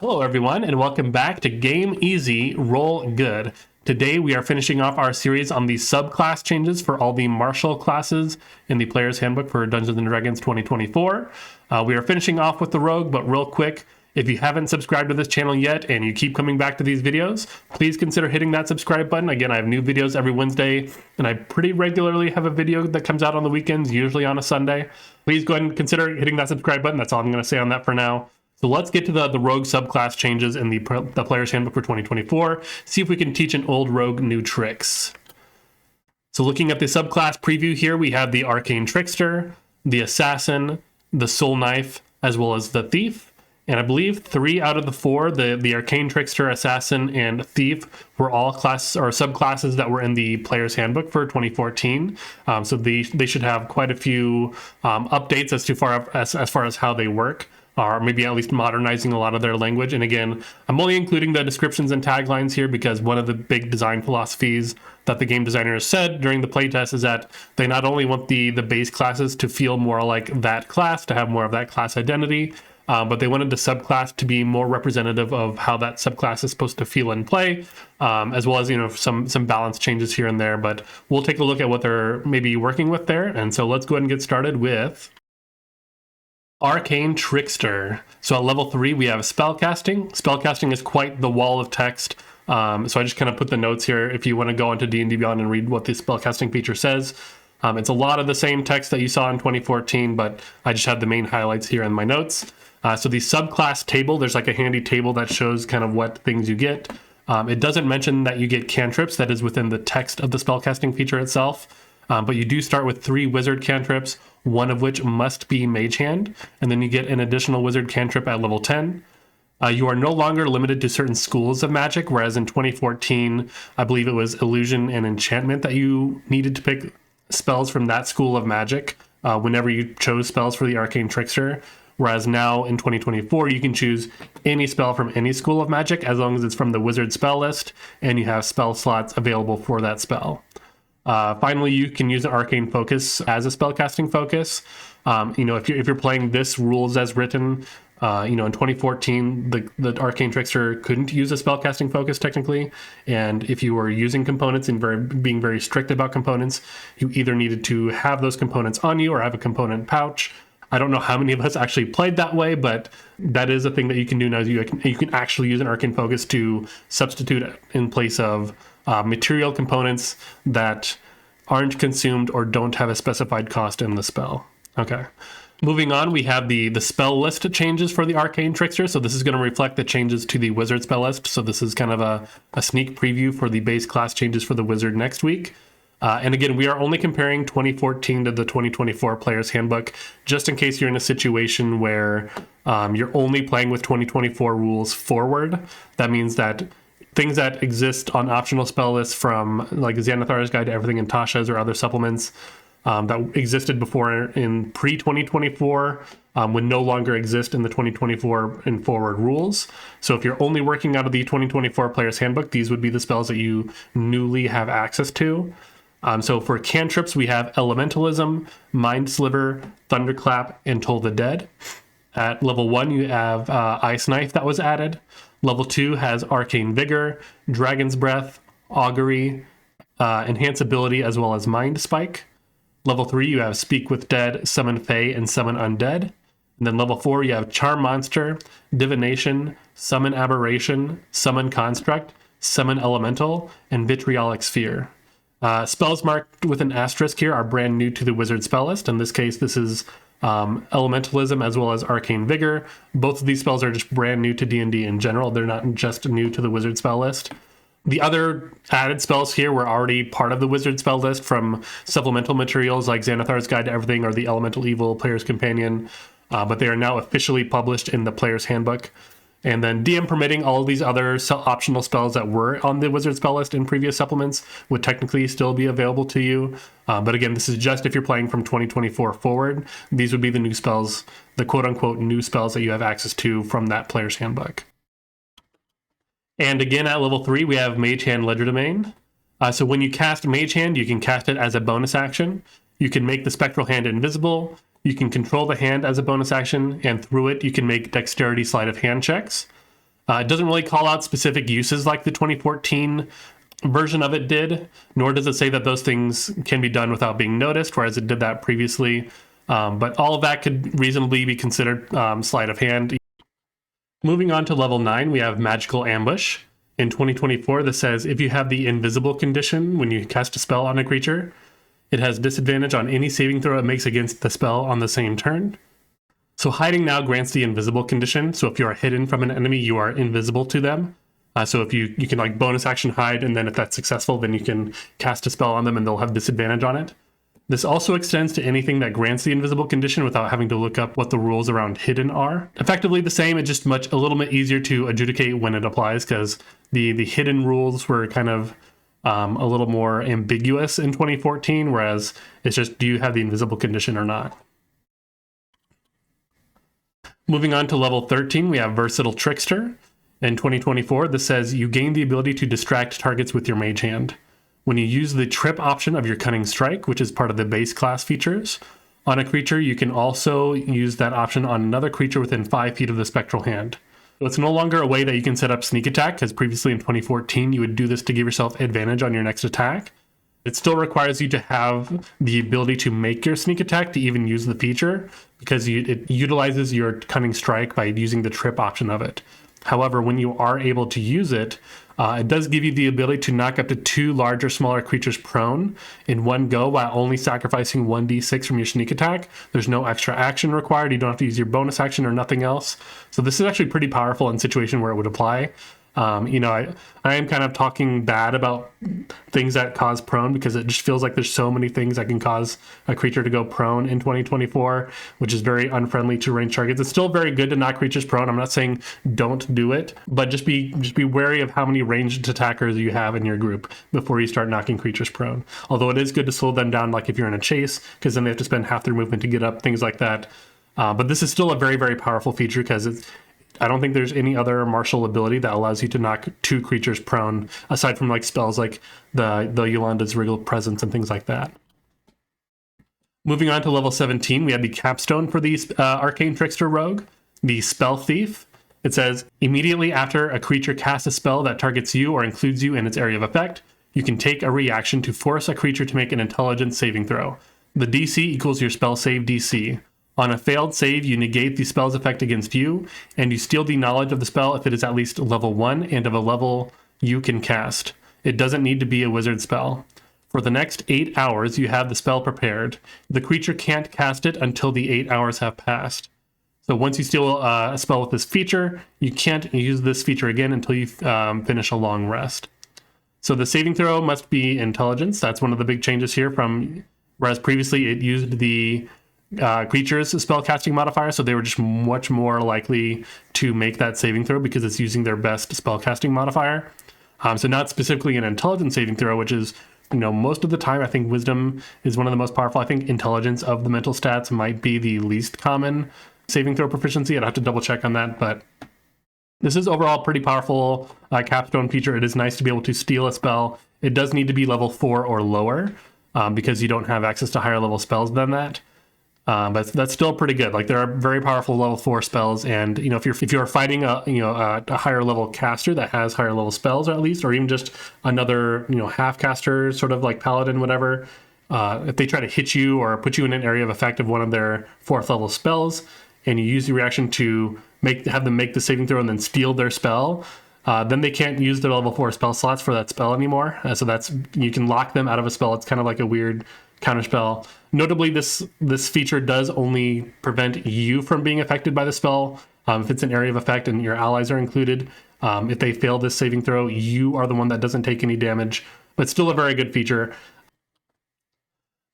Hello everyone, and welcome back to Game Easy, Roll Good. Today we are finishing off our series on the subclass changes for all the martial classes in the Player's Handbook for Dungeons & Dragons 2024. We are finishing off with the Rogue, but real quick, if you haven't subscribed to this channel yet and you keep coming back to these videos, please consider hitting that subscribe button. Again, I have new videos every Wednesday, and I pretty regularly have a video that comes out on the weekends, usually on a Sunday. Please go ahead and consider hitting that subscribe button. That's all I'm going to say on that for now. So let's get to the rogue subclass changes in the Player's Handbook for 2024. See if we can teach an old rogue new tricks. So looking at the subclass preview here, we have the Arcane Trickster, the Assassin, the Soul Knife, as well as the Thief. And I believe 3 out of the 4, the Arcane Trickster, Assassin, and Thief, were all classes or subclasses that were in the Player's Handbook for 2014. So they should have quite a few updates as far as how they work, or maybe at least modernizing a lot of their language. And again, I'm only including the descriptions and taglines here because one of the big design philosophies that the game designers said during the playtest is that they not only want the base classes to feel more like that class, to have more of that class identity, but they wanted the subclass to be more representative of how that subclass is supposed to feel in play, as well as, some balance changes here and there. But we'll take a look at what they're maybe working with there. And so let's go ahead and get started with Arcane Trickster. So at level 3, we have spellcasting. Spellcasting is quite the wall of text. So I just kind of put the notes here if you want to go into D&D Beyond and read what the spellcasting feature says. It's a lot of the same text that you saw in 2014, but I just had the main highlights here in my notes. So the subclass table, there's like a handy table that shows kind of what things you get. It doesn't mention that you get cantrips. That is within the text of the spellcasting feature itself. But you do start with 3 wizard cantrips, one of which must be Mage Hand, and then you get an additional wizard cantrip at level 10. You are no longer limited to certain schools of magic, whereas in 2014, I believe it was illusion and enchantment that you needed to pick spells from that school of magic whenever you chose spells for the Arcane Trickster. Whereas now in 2024, you can choose any spell from any school of magic as long as it's from the wizard spell list and you have spell slots available for that spell. Finally, you can use an arcane focus as a spellcasting focus. If you're playing this rules as written, in 2014, the Arcane Trickster couldn't use a spellcasting focus technically, and if you were using components and being very strict about components, you either needed to have those components on you or have a component pouch. I don't know how many of us actually played that way, but that is a thing that you can do now. You can actually use an arcane focus to substitute in place of material components that aren't consumed or don't have a specified cost in the spell. Okay. Moving on, we have the spell list changes for the Arcane Trickster. So this is going to reflect the changes to the wizard spell list. So this is kind of a sneak preview for the base class changes for the wizard next week. And again, we are only comparing 2014 to the 2024 Player's Handbook, just in case you're in a situation where you're only playing with 2024 rules forward. That means that things that exist on optional spell lists from like Xanathar's Guide to Everything and Tasha's or other supplements that existed before in pre-2024 would no longer exist in the 2024 and forward rules. So if you're only working out of the 2024 Player's Handbook, these would be the spells that you newly have access to. So for cantrips, we have Elementalism, Mind Sliver, Thunderclap, and Toll the Dead. At level 1, you have Ice Knife that was added. Level 2 has Arcane Vigor, Dragon's Breath, Augury, Enhance Ability, as well as Mind Spike. Level 3, you have Speak with Dead, Summon Fae, and Summon Undead. And then level 4, you have Charm Monster, Divination, Summon Aberration, Summon Construct, Summon Elemental, and Vitriolic Sphere. Spells marked with an asterisk here are brand new to the wizard spell list. In this case, this is Elementalism as well as Arcane Vigor. Both of these spells are just brand new to D&D in general. They're not just new to the wizard spell list. The other added spells here were already part of the wizard spell list from supplemental materials like Xanathar's Guide to Everything or the Elemental Evil Player's Companion, but they are now officially published in the Player's Handbook. And then DM permitting, all of these other optional spells that were on the wizard spell list in previous supplements would technically still be available to you. But again, this is just if you're playing from 2024 forward. These would be the new spells, the quote-unquote new spells that you have access to from that Player's Handbook. And again, at level 3, we have Mage Hand Legerdemain. So when you cast Mage Hand, you can cast it as a bonus action. You can make the Spectral Hand invisible. You can control the hand as a bonus action, and through it, you can make dexterity sleight of hand checks. It doesn't really call out specific uses like the 2014 version of it did, nor does it say that those things can be done without being noticed, whereas it did that previously. But all of that could reasonably be considered sleight of hand. Moving on to level 9, we have Magical Ambush. In 2024, this says if you have the invisible condition when you cast a spell on a creature, it has disadvantage on any saving throw it makes against the spell on the same turn. So hiding now grants the invisible condition. So if you are hidden from an enemy, you are invisible to them. So if you can like bonus action hide, and then if that's successful, then you can cast a spell on them and they'll have disadvantage on it. This also extends to anything that grants the invisible condition without having to look up what the rules around hidden are. Effectively the same, it's just a little bit easier to adjudicate when it applies, because the hidden rules were kind of a little more ambiguous in 2014, whereas it's just, do you have the invisible condition or not? Moving on to level 13, we have Versatile Trickster. In 2024, this says you gain the ability to distract targets with your mage hand. When you use the trip option of your Cunning Strike, which is part of the base class features, on a creature, you can also use that option on another creature within 5 feet of the spectral hand. So it's no longer a way that you can set up sneak attack, because previously in 2014, you would do this to give yourself advantage on your next attack. It still requires you to have the ability to make your sneak attack to even use the feature, because it utilizes your Cunning Strike by using the trip option of it. However, when you are able to use it, it does give you the ability to knock up to 2 large or smaller creatures prone in one go while only sacrificing 1d6 from your sneak attack. There's no extra action required. You don't have to use your bonus action or nothing else. So this is actually pretty powerful in a situation where it would apply. I am kind of talking bad about things that cause prone, because it just feels like there's so many things that can cause a creature to go prone in 2024, which is very unfriendly to ranged targets. It's still very good to knock creatures prone. I'm not saying don't do it, but just be wary of how many ranged attackers you have in your group before you start knocking creatures prone. Although it is good to slow them down, like if you're in a chase, because then they have to spend half their movement to get up, things like that. But this is still a very, very powerful feature, because I don't think there's any other martial ability that allows you to knock 2 creatures prone, aside from like spells like the Yolanda's Regal Presence and things like that. Moving on to level 17, we have the capstone for the Arcane Trickster Rogue, the Spell Thief. It says, immediately after a creature casts a spell that targets you or includes you in its area of effect, you can take a reaction to force a creature to make an intelligence saving throw. The DC equals your spell save DC. On a failed save, you negate the spell's effect against you, and you steal the knowledge of the spell if it is at least level 1 and of a level you can cast. It doesn't need to be a wizard spell. For the next 8 hours, you have the spell prepared. The creature can't cast it until the 8 hours have passed. So once you steal a spell with this feature, you can't use this feature again until you finish a long rest. So the saving throw must be intelligence. That's one of the big changes here from, whereas previously it used the creatures spellcasting modifier, so they were just much more likely to make that saving throw because it's using their best spellcasting modifier. So not specifically an intelligence saving throw, which is, most of the time I think wisdom is one of the most powerful. I think intelligence of the mental stats might be the least common saving throw proficiency. I'd have to double check on that, but this is overall pretty powerful capstone feature. It is nice to be able to steal a spell. It does need to be level 4 or lower because you don't have access to higher level spells than that. But that's still pretty good. Like, there are very powerful level 4 spells, and if you're fighting a higher level caster that has higher level spells, or at least, or even just another half caster, sort of like paladin, whatever, if they try to hit you or put you in an area of effect of one of their 4th level spells, and you use the reaction to have them make the saving throw and then steal their spell, then they can't use their level 4 spell slots for that spell anymore. So you can lock them out of a spell. It's kind of like a weird counterspell. Notably, this feature does only prevent you from being affected by the spell. If it's an area of effect and your allies are included, if they fail this saving throw, you are the one that doesn't take any damage, but still a very good feature.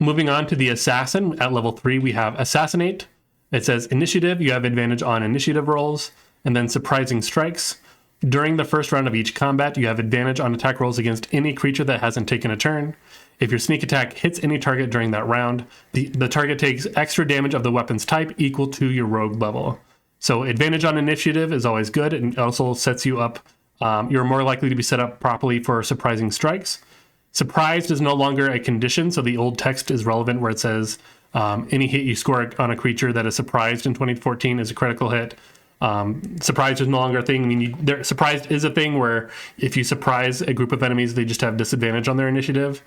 Moving on to the Assassin, at level 3, we have Assassinate. It says initiative, you have advantage on initiative rolls, and then surprising strikes. During the first round of each combat, you have advantage on attack rolls against any creature that hasn't taken a turn. If your sneak attack hits any target during that round, the target takes extra damage of the weapon's type equal to your rogue level. So advantage on initiative is always good, and it also sets you up, you're more likely to be set up properly for surprising strikes. Surprised is no longer a condition, so the old text is relevant where it says any hit you score on a creature that is surprised in 2014 is a critical hit. Surprise is no longer a thing. I mean, surprised is a thing where if you surprise a group of enemies, they just have disadvantage on their initiative.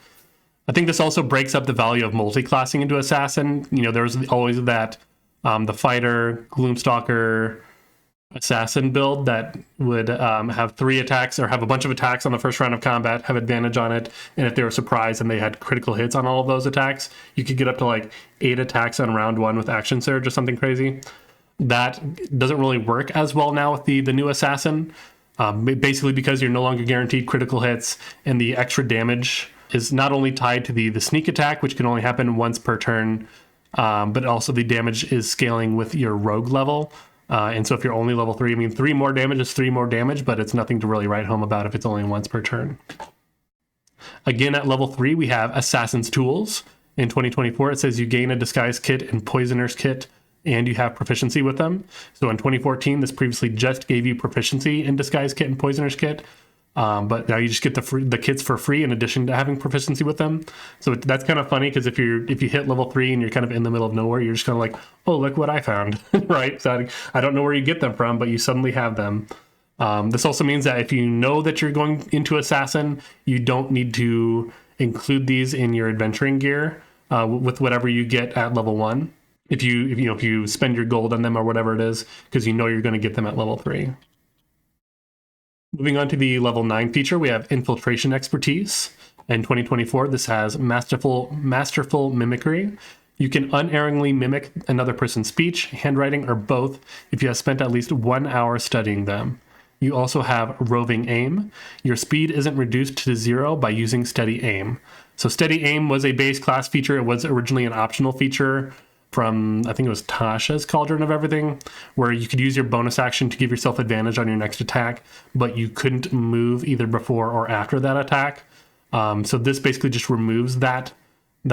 I think this also breaks up the value of multi-classing into assassin. You know, there was always that the fighter, gloomstalker, assassin build that would have 3 attacks or have a bunch of attacks on the first round of combat, have advantage on it, and if they were surprised and they had critical hits on all of those attacks, you could get up to like 8 attacks on round 1 with action surge or something crazy. That doesn't really work as well now with the new assassin, basically because you're no longer guaranteed critical hits, and the extra damage is not only tied to the sneak attack, which can only happen once per turn, but also the damage is scaling with your rogue level. And so if you're only level 3, I mean, 3 more damage is 3 more damage, but it's nothing to really write home about if it's only once per turn. Again, at level 3, we have Assassin's Tools. In 2024, it says you gain a Disguise Kit and Poisoner's Kit, and you have proficiency with them. So in 2014, this previously just gave you proficiency in Disguise Kit and Poisoner's Kit. But now you just get the kits for free in addition to having proficiency with them. So that's kind of funny because if you hit level 3 and you're kind of in the middle of nowhere, you're just kind of like, oh, look what I found, right? So I don't know where you get them from, but you suddenly have them. This also means that if you know that you're going into Assassin, you don't need to include these in your adventuring gear with whatever you get at level 1. If you spend your gold on them or whatever it is, because you know you're going to get them at level 3. Moving on to the level 9 feature, we have Infiltration Expertise. In 2024, this has Masterful Mimicry. You can unerringly mimic another person's speech, handwriting, or both if you have spent at least 1 hour studying them. You also have Roving Aim. Your speed isn't reduced to 0 by using Steady Aim. So Steady Aim was a base class feature. It was originally an optional feature from, I think it was Tasha's Cauldron of Everything, where you could use your bonus action to give yourself advantage on your next attack, but you couldn't move either before or after that attack. So this basically just removes that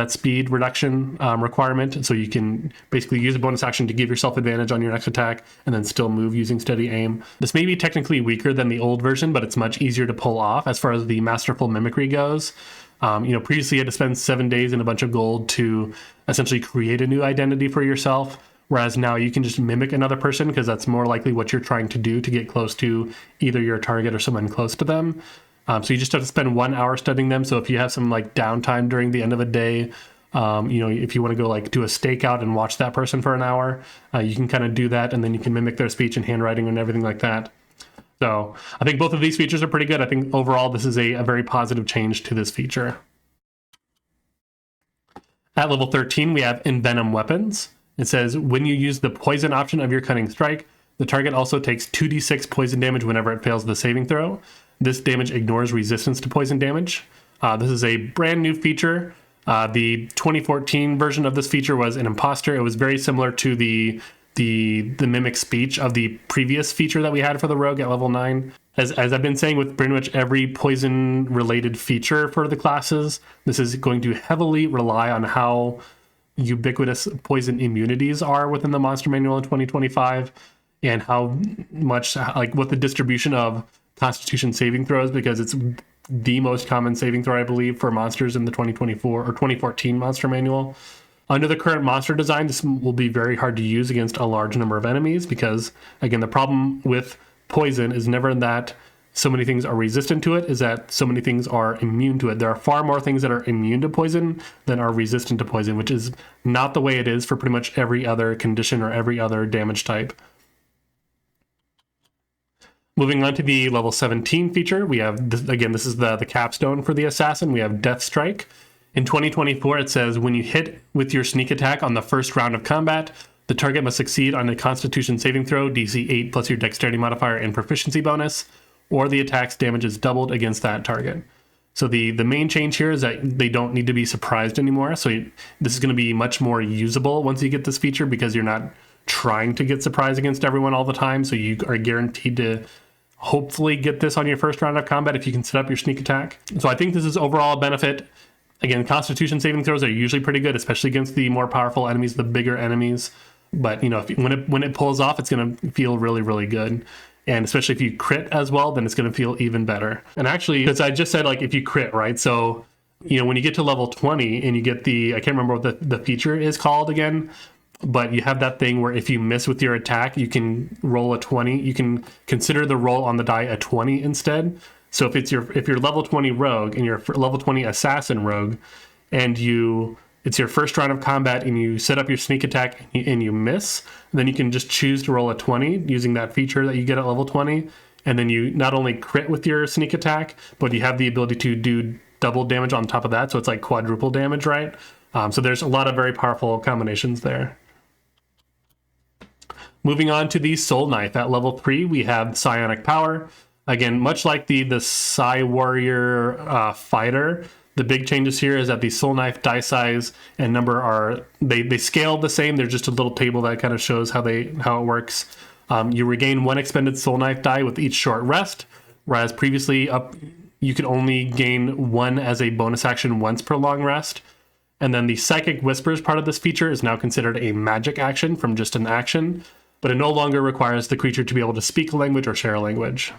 speed reduction requirement, so you can basically use a bonus action to give yourself advantage on your next attack and then still move using Steady Aim. This may be technically weaker than the old version, but it's much easier to pull off as far as the Masterful Mimicry goes. Previously you had to spend 7 days and a bunch of gold to essentially create a new identity for yourself, whereas now you can just mimic another person because that's more likely what you're trying to do to get close to either your target or someone close to them. So you just have to spend 1 hour studying them. So if you have some like downtime during the end of a day, if you want to go like do a stakeout and watch that person for an hour, you can kind of do that, and then you can mimic their speech and handwriting and everything like that. So I think both of these features are pretty good. I think overall this is a very positive change to this feature. At level 13, we have Envenom Weapons. It says when you use the poison option of your Cunning Strike, the target also takes 2d6 poison damage whenever it fails the saving throw. This damage ignores resistance to poison damage. This is a brand new feature. The 2014 version of this feature was an imposter. It was very similar to the mimic speech of the previous feature that we had for the rogue at level 9. As I've been saying with pretty much every poison related feature for the classes, this is going to heavily rely on how ubiquitous poison immunities are within the monster manual in 2025, and how much, like, what the distribution of Constitution saving throws, because it's the most common saving throw, I believe, for monsters in the 2024 or 2014 monster manual. Under the current monster design, this will be very hard to use against a large number of enemies because, again, the problem with poison is never that so many things are resistant to it, is that so many things are immune to it. There are far more things that are immune to poison than are resistant to poison, which is not the way it is for pretty much every other condition or every other damage type. Moving on to the level 17 feature, we have, this is the capstone for the assassin. We have Death Strike. In 2024, it says, when you hit with your sneak attack on the first round of combat, the target must succeed on a Constitution saving throw, DC 8 plus your Dexterity modifier and proficiency bonus, or the attack's damage is doubled against that target. So the main change here is that they don't need to be surprised anymore. So this is going to be much more usable once you get this feature, because you're not trying to get surprised against everyone all the time. So you are guaranteed to hopefully get this on your first round of combat if you can set up your sneak attack. So I think this is overall a benefit. Again, Constitution saving throws are usually pretty good, especially against the more powerful enemies, the bigger enemies. But when it pulls off, it's going to feel really, really good. And especially if you crit as well, then it's going to feel even better. And actually, because I just said, like, if you crit, right? So, when you get to level 20 and you get I can't remember what the feature is called again, but you have that thing where if you miss with your attack, you can roll a 20. You can consider the roll on the die a 20 instead. So if you're level 20 rogue and you're level 20 assassin rogue, and it's your first round of combat and you set up your sneak attack and you miss, then you can just choose to roll a 20 using that feature that you get at level 20. And then you not only crit with your sneak attack, but you have the ability to do double damage on top of that. So it's like quadruple damage, right? So there's a lot of very powerful combinations there. Moving on to the Soul Knife. At level 3, we have Psionic Power. Again, much like the Psi Warrior fighter, the big changes here is that the Soul Knife die size and number are, they scale the same. There's just a little table that kind of shows how it works. You regain 1 expended Soul Knife die with each short rest, whereas previously you could only gain 1 as a bonus action once per long rest. And then the Psychic Whispers part of this feature is now considered a magic action from just an action, but it no longer requires the creature to be able to speak a language or share a language.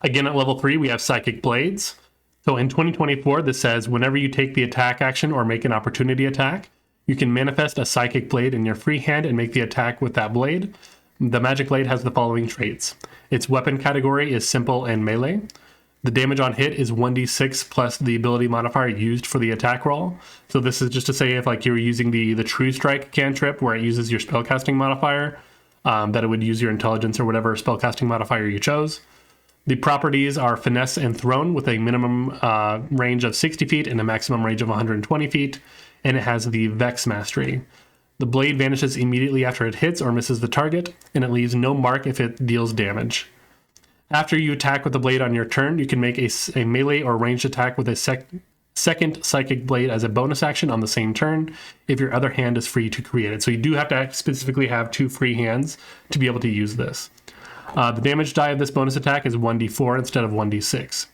Again, at level 3, we have Psychic Blades. So in 2024, this says whenever you take the attack action or make an opportunity attack, you can manifest a Psychic Blade in your free hand and make the attack with that blade. The Magic Blade has the following traits. Its weapon category is simple and melee. The damage on hit is 1d6 plus the ability modifier used for the attack roll. So this is just to say if like you're using the True Strike cantrip where it uses your spellcasting modifier, that it would use your intelligence or whatever spellcasting modifier you chose. The properties are Finesse and Thrown with a minimum range of 60 feet and a maximum range of 120 feet, and it has the Vex Mastery. The blade vanishes immediately after it hits or misses the target, and it leaves no mark if it deals damage. After you attack with the blade on your turn, you can make a melee or ranged attack with a second Psychic Blade as a bonus action on the same turn if your other hand is free to create it. So you do have to specifically have 2 free hands to be able to use this. The damage die of this bonus attack is 1d4 instead of 1d6.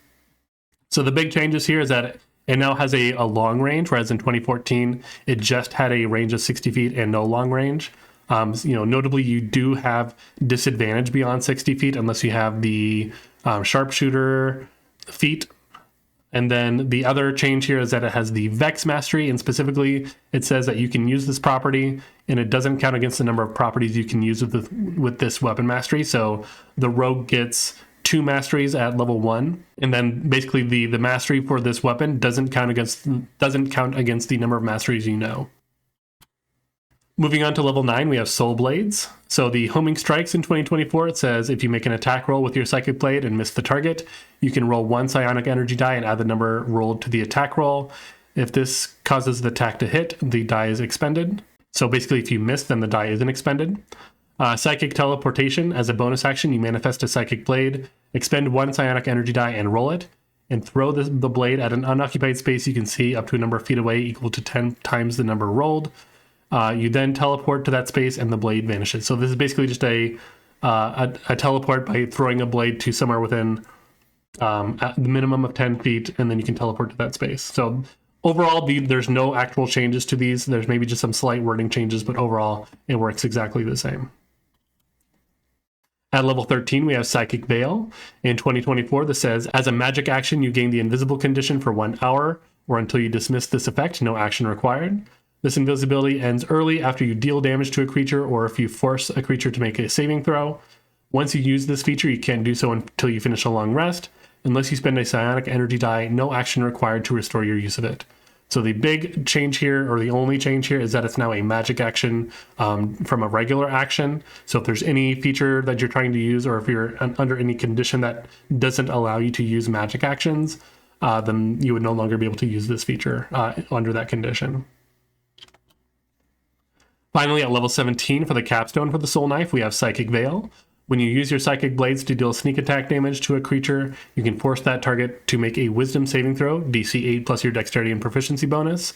So the big changes here is that it now has a long range, whereas in 2014, it just had a range of 60 feet and no long range. Notably, you do have disadvantage beyond 60 feet unless you have the sharpshooter feat. And then the other change here is that it has the Vex Mastery, and specifically it says that you can use this property and it doesn't count against the number of properties you can use with this weapon mastery. So the rogue gets 2 masteries at level 1, and then basically the mastery for this weapon doesn't count against the number of masteries you know. Moving on to level 9, we have Soul Blades. So the homing strikes in 2024, it says if you make an attack roll with your Psychic Blade and miss the target, you can roll 1 psionic energy die and add the number rolled to the attack roll. If this causes the attack to hit, the die is expended. So basically if you miss, then the die isn't expended. Psychic Teleportation, as a bonus action, you manifest a Psychic Blade, expend 1 psionic energy die and roll it, and throw the blade at an unoccupied space you can see up to a number of feet away equal to 10 times the number rolled. You then teleport to that space and the blade vanishes. So this is basically just a teleport by throwing a blade to somewhere within at the minimum of 10 feet, and then you can teleport to that space. So overall, there's no actual changes to these. There's maybe just some slight wording changes, but overall, it works exactly the same. At level 13, we have Psychic Veil. In 2024, this says, as a magic action, you gain the invisible condition for 1 hour, or until you dismiss this effect, no action required. This invisibility ends early after you deal damage to a creature or if you force a creature to make a saving throw. Once you use this feature, you can't do so until you finish a long rest. Unless you spend a psionic energy die, no action required to restore your use of it. So the big change here, or the only change here, is that it's now a magic action from a regular action. So if there's any feature that you're trying to use, or if you're under any condition that doesn't allow you to use magic actions, then you would no longer be able to use this feature under that condition. Finally, at level 17 for the capstone for the Soul Knife, we have Psychic Veil. When you use your Psychic Blades to deal sneak attack damage to a creature, you can force that target to make a Wisdom saving throw, DC 8 plus your Dexterity and Proficiency bonus.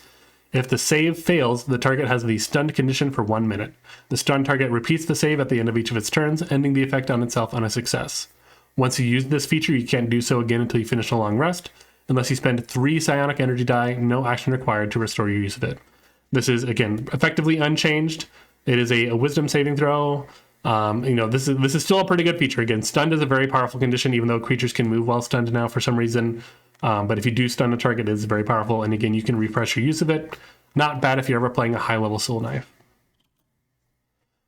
If the save fails, the target has the stunned condition for 1 minute. The stunned target repeats the save at the end of each of its turns, ending the effect on itself on a success. Once you use this feature, you can't do so again until you finish a long rest. Unless you spend 3 psionic energy die, no action required to restore your use of it. This is, again, effectively unchanged. It is a Wisdom saving throw. This is still a pretty good feature. Again, stunned is a very powerful condition, even though creatures can move while stunned now for some reason. But if you do stun a target, it is very powerful. And again, you can refresh your use of it. Not bad if you're ever playing a high-level soul knife.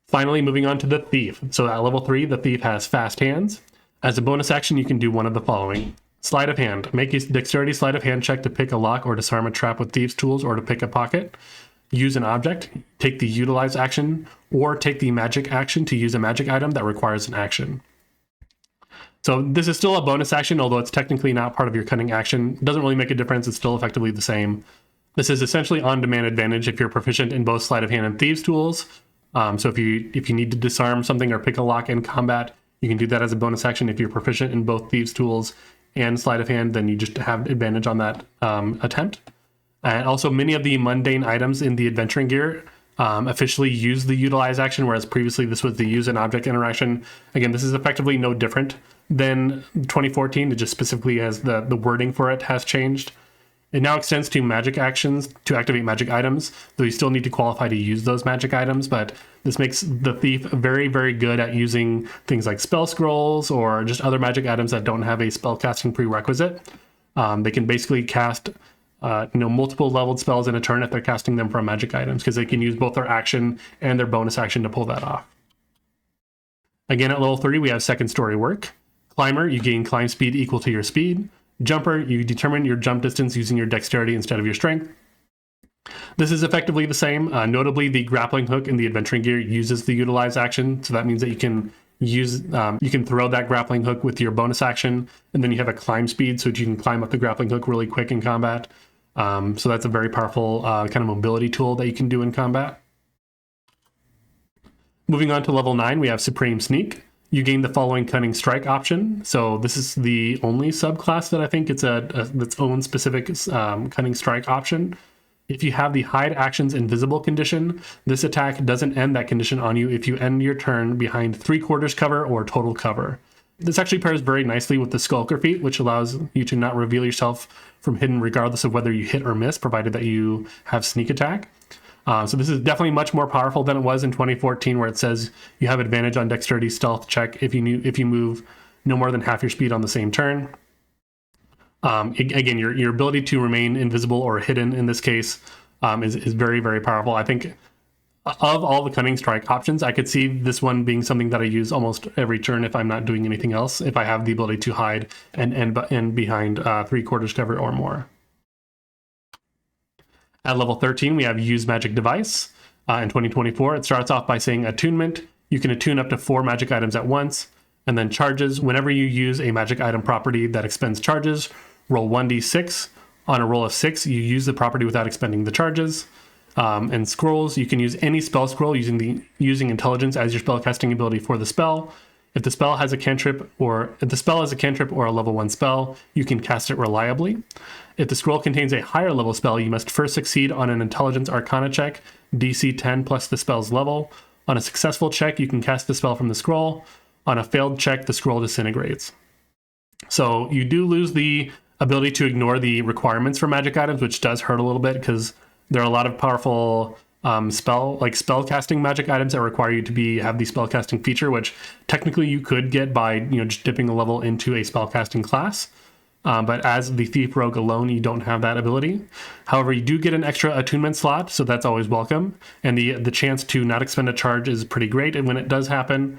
Finally, moving on to the Thief. So at level 3, the Thief has fast hands. As a bonus action, you can do one of the following. Sleight of hand. Make a dexterity sleight of hand check to pick a lock or disarm a trap with thieves' tools or to pick a pocket. Use an object. Take the utilize action or take the magic action to use a magic item that requires an action. So this is still a bonus action, although it's technically not part of your cunning action. It doesn't really make a difference. It's still effectively the same. This is essentially on-demand advantage if you're proficient in both sleight of hand and thieves' tools. So if you need to disarm something or pick a lock in combat, you can do that as a bonus action. If you're proficient in both thieves' tools and sleight of hand, then you just have advantage on that attempt. And also, many of the mundane items in the adventuring gear officially use the utilize action, whereas previously this was the use an object interaction. Again, this is effectively no different than 2014. It just specifically has the wording for it has changed. It now extends to magic actions to activate magic items, though you still need to qualify to use those magic items, but this makes the Thief very, very good at using things like spell scrolls or just other magic items that don't have a spellcasting prerequisite. They can basically cast multiple leveled spells in a turn if they're casting them from magic items, because they can use both their action and their bonus action to pull that off. Again, at level 3, we have second story work. Climber, you gain climb speed equal to your speed. Jumper, you determine your jump distance using your dexterity instead of your strength. This is effectively the same. Notably, the grappling hook in the adventuring gear uses the utilize action, so that means that you can throw that grappling hook with your bonus action, and then you have a climb speed, so that you can climb up the grappling hook really quick in combat. So that's a very powerful kind of mobility tool that you can do in combat. Moving on to level 9, we have Supreme Sneak. You gain the following Cunning Strike option. So this is the only subclass that I think it's its own specific Cunning Strike option. If you have the Hide Actions Invisible condition, this attack doesn't end that condition on you if you end your turn behind 3/4 cover or total cover. This actually pairs very nicely with the Skulker feat, which allows you to not reveal yourself from hidden regardless of whether you hit or miss, provided that you have sneak attack. So this is definitely much more powerful than it was in 2014, where it says you have advantage on dexterity stealth check if you move no more than half your speed on the same turn. Again, your ability to remain invisible or hidden in this case is very, very powerful. I think of all the Cunning Strike options, I could see this one being something that I use almost every turn if I'm not doing anything else, if I have the ability to hide and behind 3/4 cover or more. At level 13, we have Use Magic Device. In 2024, it starts off by saying Attunement. You can attune up to 4 magic items at once. And then Charges. Whenever you use a magic item property that expends charges, roll 1d6. On a roll of 6, you use the property without expending the charges. And Scrolls. You can use any spell scroll using Intelligence as your spellcasting ability for the spell. If the spell has a cantrip or a level 1 spell, you can cast it reliably. If the scroll contains a higher level spell, you must first succeed on an Intelligence Arcana check, DC 10 plus the spell's level. On a successful check, you can cast the spell from the scroll. On a failed check, the scroll disintegrates. So you do lose the ability to ignore the requirements for magic items, which does hurt a little bit because there are a lot of powerful spell casting magic items that require you to have the spell casting feature, which technically you could get by just dipping a level into a spell casting class. But as the Thief Rogue alone, you don't have that ability. However, you do get an extra attunement slot, so that's always welcome. And the chance to not expend a charge is pretty great. And when it does happen,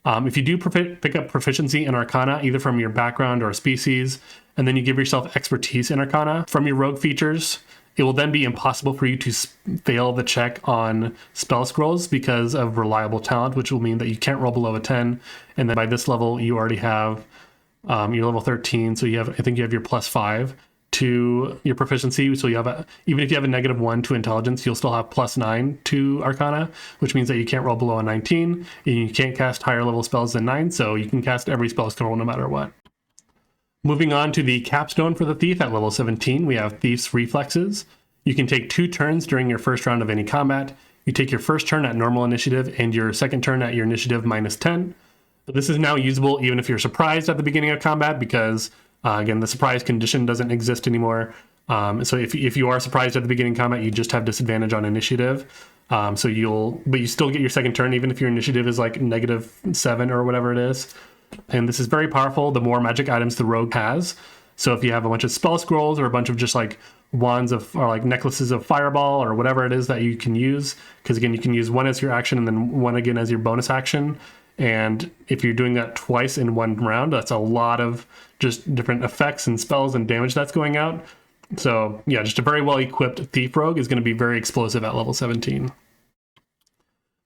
if you do pick up proficiency in Arcana, either from your background or species, and then you give yourself expertise in Arcana from your rogue features, it will then be impossible for you to fail the check on spell scrolls because of reliable talent, which will mean that you can't roll below a 10. And then by this level, you already have you're level 13, so I think you have your +5 to your proficiency. So you have even if you have a -1 to intelligence, you'll still have +9 to Arcana, which means that you can't roll below a 19, and you can't cast higher level spells than 9, so you can cast every spell scroll no matter what. Moving on to the capstone for the Thief at level 17, we have Thief's Reflexes. You can take 2 turns during your first round of any combat. You take your first turn at normal initiative and your second turn at your initiative -10. This is now usable even if you're surprised at the beginning of combat because, again, the surprise condition doesn't exist anymore. So if you are surprised at the beginning of combat, you just have disadvantage on initiative. But you still get your second turn even if your initiative is like -7 or whatever it is. And this is very powerful. The more magic items the rogue has, So if you have a bunch of spell scrolls or a bunch of just like wands of, or like necklaces of fireball or whatever it is that you can use, because again, you can use one as your action and then one again as your bonus action. And if you're doing that twice in one round, that's a lot of just different effects and spells and damage that's going out. So yeah, just a very well equipped Thief Rogue is going to be very explosive at level 17.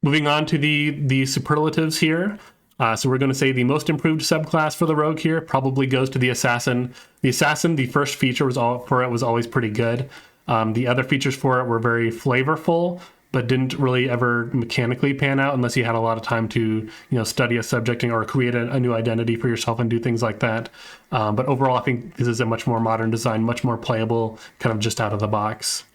Moving on to the superlatives here. So we're going to say the most improved subclass for the Rogue here probably goes to the Assassin. The Assassin, the first feature was always pretty good. The other features for it were very flavorful, but didn't really ever mechanically pan out unless you had a lot of time to, study a subject or create a new identity for yourself and do things like that. But overall, I think this is a much more modern design, much more playable, kind of just out of the box.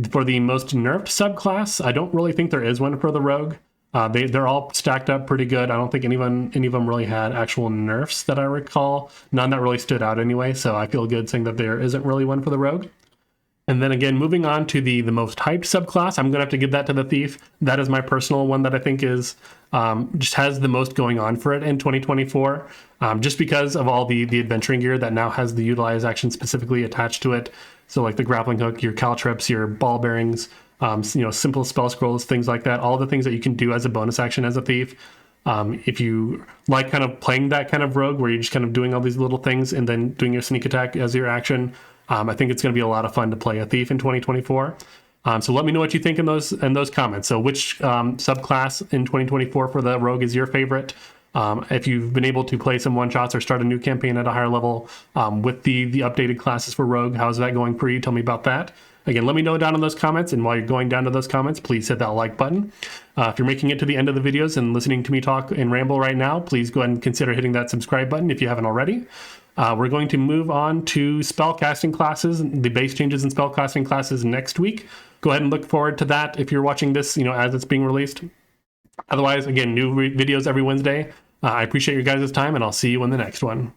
For the most nerfed subclass, I don't really think there is one for the Rogue. They're all stacked up pretty good. I don't think any of them really had actual nerfs that I recall. None that really stood out anyway, so I feel good saying that there isn't really one for the Rogue. And then again, moving on to the most hyped subclass, I'm going to have to give that to the Thief. That is my personal one that I think is just has the most going on for it in 2024, just because of all the adventuring gear that now has the utilize action specifically attached to it. So like the grappling hook, your caltrips, your ball bearings, simple spell scrolls, things like that, all the things that you can do as a bonus action as a Thief. If you like kind of playing that kind of Rogue where you're just kind of doing all these little things and then doing your sneak attack as your action, I think it's going to be a lot of fun to play a Thief in 2024. So let me know what you think in those comments. So which subclass in 2024 for the Rogue is your favorite? If you've been able to play some one-shots or start a new campaign at a higher level with the updated classes for Rogue, how's that going for you? Tell me about that. Again, let me know down in those comments, and while you're going down to those comments, please hit that like button. If you're making it to the end of the videos and listening to me talk and ramble right now, please go ahead and consider hitting that subscribe button if you haven't already. We're going to move on to spellcasting classes, the base changes in spellcasting classes next week. Go ahead and look forward to that if you're watching this, as it's being released. Otherwise, again, new videos every Wednesday. I appreciate your guys' time, and I'll see you in the next one.